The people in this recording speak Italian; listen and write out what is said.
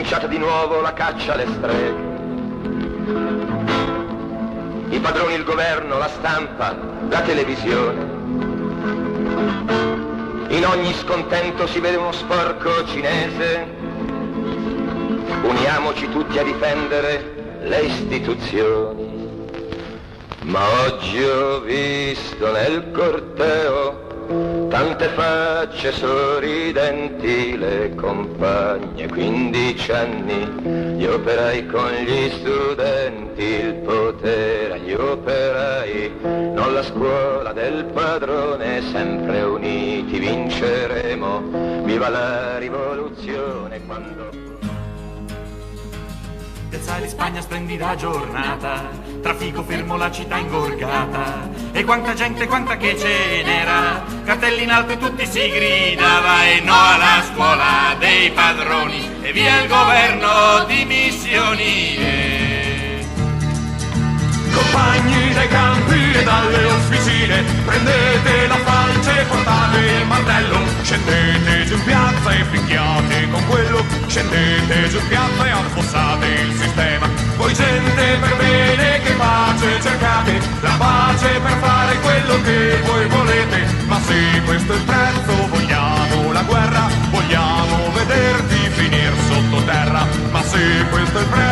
cominciata di nuovo la caccia alle streghe. I padroni, il governo, la stampa, la televisione. In ogni scontento si vede uno sporco cinese. Uniamoci tutti a difendere le istituzioni. Ma oggi ho visto nel corteo tante facce sorridenti, le compagne, 15 anni, gli operai con gli studenti, il potere agli operai, non la scuola del padrone, sempre uniti vinceremo, viva la rivoluzione quando... Piazza di Spagna, splendida giornata, traffico fermo, la città ingorgata, e quanta gente, quanta che ce n'era, cartelli in alto e tutti si gridava, e no alla scuola dei padroni, e via il governo di missioni. Compagni dai campi e dalle officine, prendete la falce e portate il martello, scendete giù in piazza e picchiate con quello, scendete giù in piazza e affossate il sistema. Voi gente per bene che pace cercate, la pace per fare quello che voi volete, ma se questo è il prezzo vogliamo la guerra, vogliamo vederti finire sottoterra, ma se questo è il prezzo